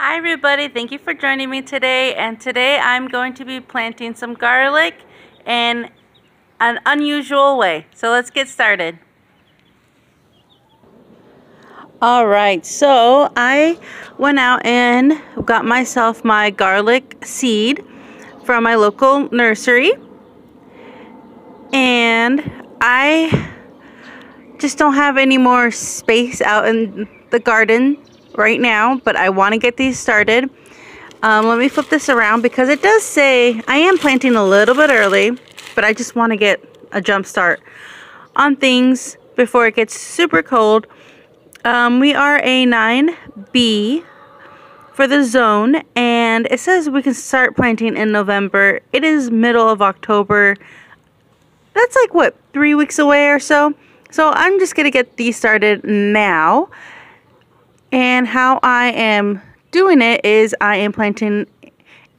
Hi everybody, thank you for joining me today, and today I'm going to be planting some garlic in an unusual way. So let's get started. Alright, so I went out and got myself my garlic seed from my local nursery, and I just don't have any more space out in the garden right now, but I want to get these started. Let me flip this around because it does say I am planting a little bit early, but I just want to get a jump start on things before it gets super cold. We are a 9B for the zone, and it says we can start planting in November. It is middle of October. That's like, what, 3 weeks away or so? So I'm just going to get these started now. And how I am doing it is I am planting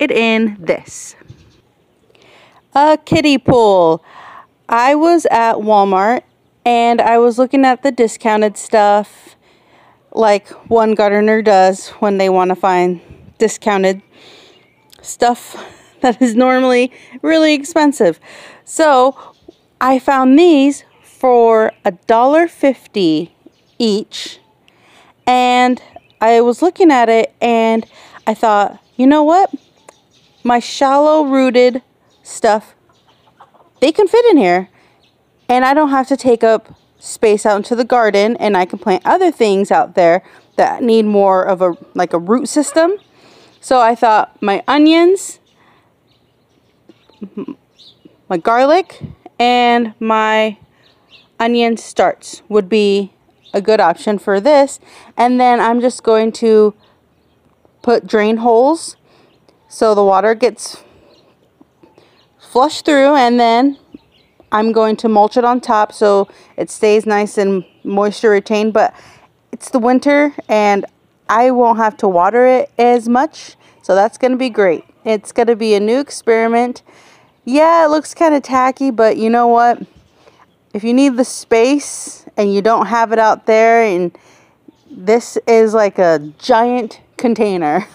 it in this. A kiddie pool. I was at Walmart and I was looking at the discounted stuff like one gardener does when they want to find discounted stuff that is normally really expensive. So I found these for $1.50 each. And I was looking at it and I thought, you know what? My shallow rooted stuff, they can fit in here. And I don't have to take up space out into the garden, and I can plant other things out there that need more of a root system. So I thought my onions, my garlic, and my onion starts would be a good option for this. And then I'm just going to put drain holes so the water gets flushed through, and then I'm going to mulch it on top so it stays nice and moisture retained. But it's the winter and I won't have to water it as much, so that's going to be great. It's going to be a new experiment. Yeah, it looks kind of tacky, but you know what? If you need the space and you don't have it out there, and this is like a giant container.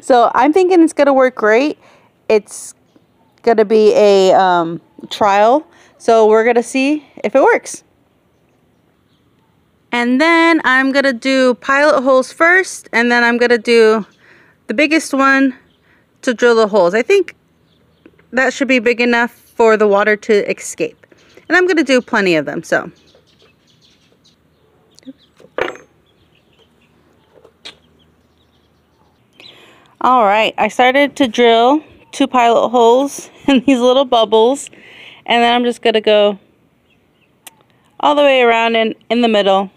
So I'm thinking it's going to work great. It's going to be a trial, so we're going to see if it works. And then I'm going to do pilot holes first, and then I'm going to do the biggest one to drill the holes. I think that should be big enough for the water to escape. And I'm going to do plenty of them, so. Alright, I started to drill 2 pilot holes in these little bubbles. And then I'm just going to go all the way around and in the middle.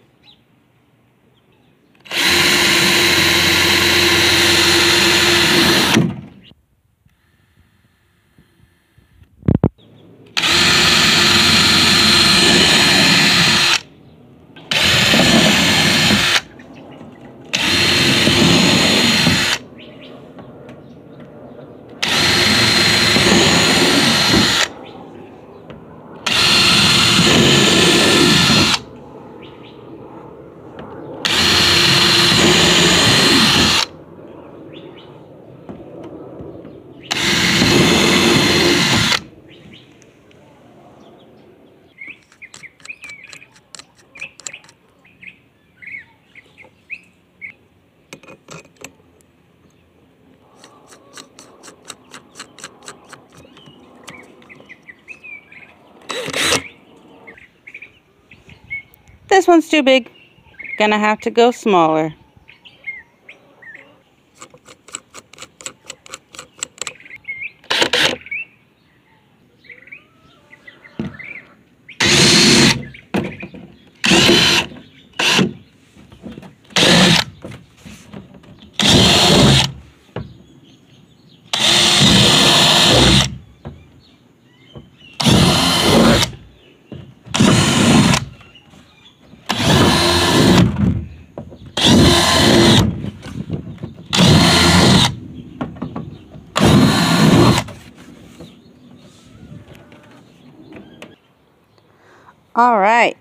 This one's too big. Gonna have to go smaller. Alright,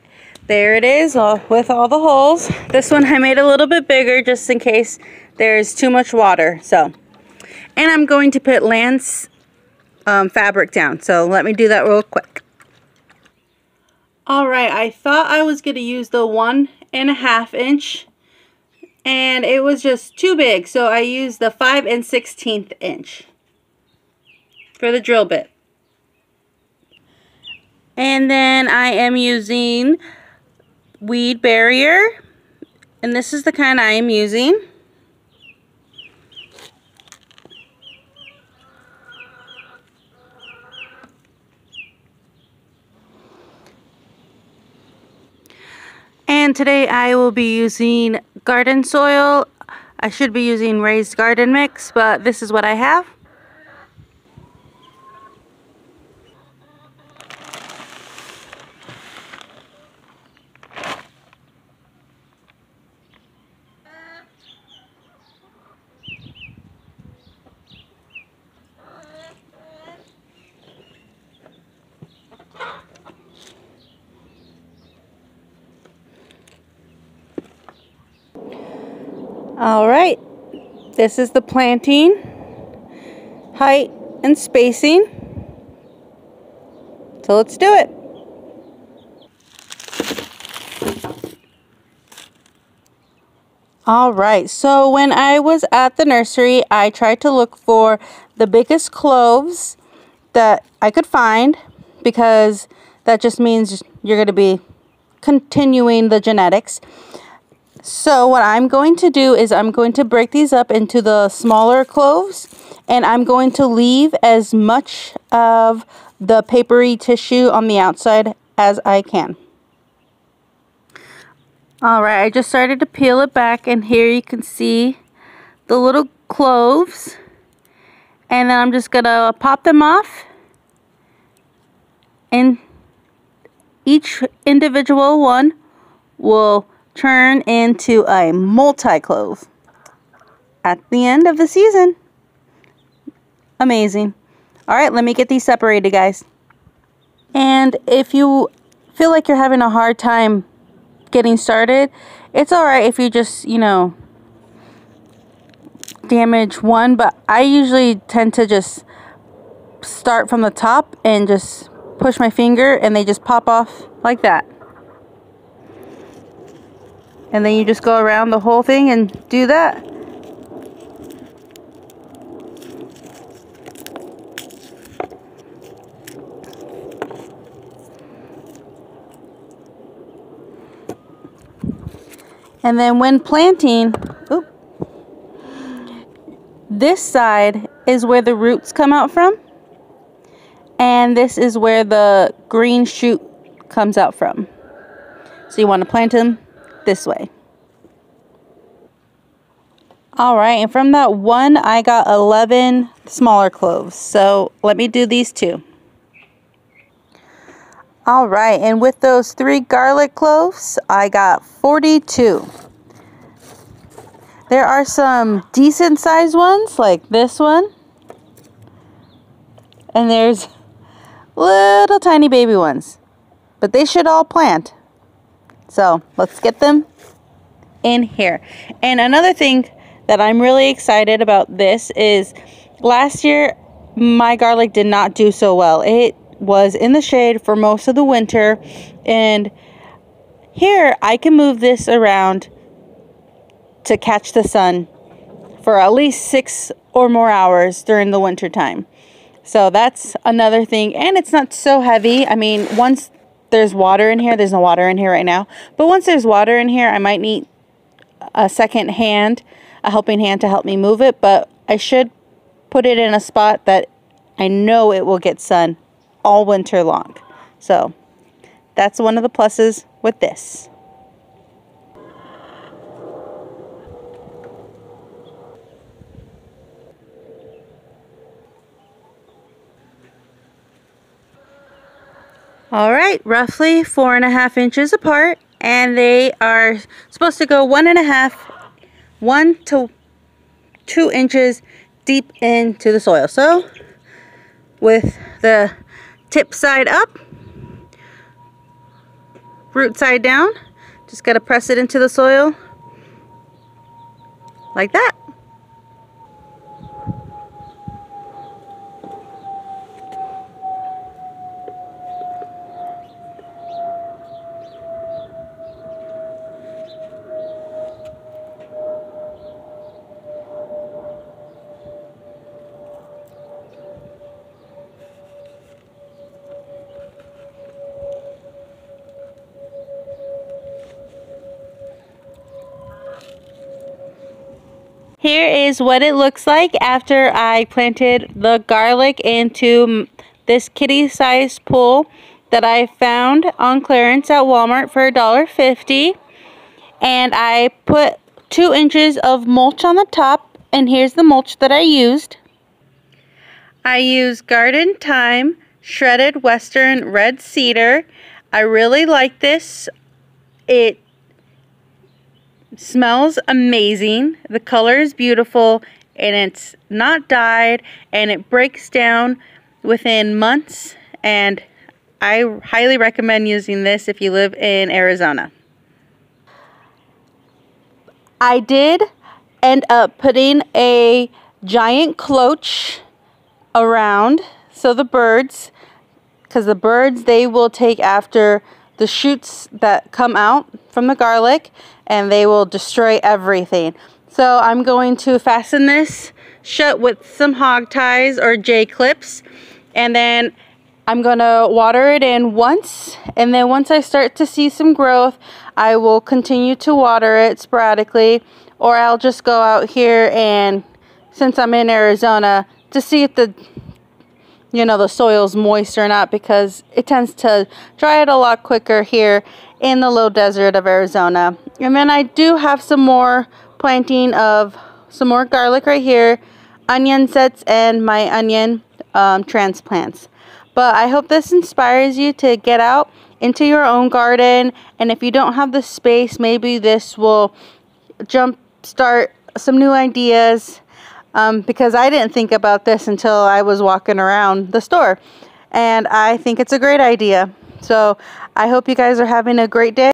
there it is with all the holes. This one I made a little bit bigger just in case there's too much water. So, and I'm going to put Lance fabric down. So let me do that real quick. All right, I thought I was going to use the 1.5 inch, and it was just too big. So I used the 5 1/16 inch for the drill bit. And then I am using weed barrier, and this is the kind I am using. And today I will be using garden soil. I should be using raised garden mix, but this is what I have. All right, this is the planting height and spacing. So let's do it. All right, so when I was at the nursery, I tried to look for the biggest cloves that I could find, because that just means you're going to be continuing the genetics. So what I'm going to do is I'm going to break these up into the smaller cloves, and I'm going to leave as much of the papery tissue on the outside as I can. Alright, I just started to peel it back, and here you can see the little cloves, and then I'm just going to pop them off, and each individual one will turn into a multi-clove at the end of the season. Amazing. Alright, let me get these separated, guys. And if you feel like you're having a hard time getting started, it's alright if you just, damage one, but I usually tend to just start from the top and just push my finger, and they just pop off like that. And then you just go around the whole thing and do that. And then when planting, this side is where the roots come out from. And this is where the green shoot comes out from. So you want to plant them this way. Alright, and from that one I got 11 smaller cloves. So let me do these two. Alright, and with those 3 garlic cloves I got 42. There are some decent sized ones like this one. And there's little tiny baby ones. But they should all plant. So let's get them in here. And another thing that I'm really excited about this is last year my garlic did not do so well. It was in the shade for most of the winter, and here I can move this around to catch the sun for at least 6 or more hours during the winter time. So that's another thing, and it's not so heavy. I mean, once there's water in here, there's no water in here right now, but once there's water in here I might need a second hand, a helping hand to help me move it, but I should put it in a spot that I know it will get sun all winter long. So that's one of the pluses with this. Alright, roughly 4.5 inches apart, and they are supposed to go 1 to 2 inches deep into the soil. So with the tip side up, root side down, just got to press it into the soil like that. Here is what it looks like after I planted the garlic into this kitty-sized pool that I found on clearance at Walmart for $1.50. And I put 2 inches of mulch on the top, and here's the mulch that I used. I used garden thyme, shredded western red cedar. I really like this. It smells amazing. The color is beautiful, and it's not dyed, and it breaks down within months, and I highly recommend using this if you live in Arizona. I did end up putting a giant cloche around so the birds, because the birds, they will take after the shoots that come out from the garlic, and they will destroy everything. So I'm going to fasten this shut with some hog ties or J-clips, and then I'm going to water it in once, and then once I start to see some growth, I will continue to water it sporadically, or I'll just go out here and, since I'm in Arizona, to see if the soil's moist or not, because it tends to dry it a lot quicker here in the low desert of Arizona. And then I do have some more planting of some more garlic right here, onion sets, and my onion transplants. But I hope this inspires you to get out into your own garden, and if you don't have the space, maybe this will jumpstart some new ideas. Because I didn't think about this until I was walking around the store, and I think it's a great idea. So I hope you guys are having a great day.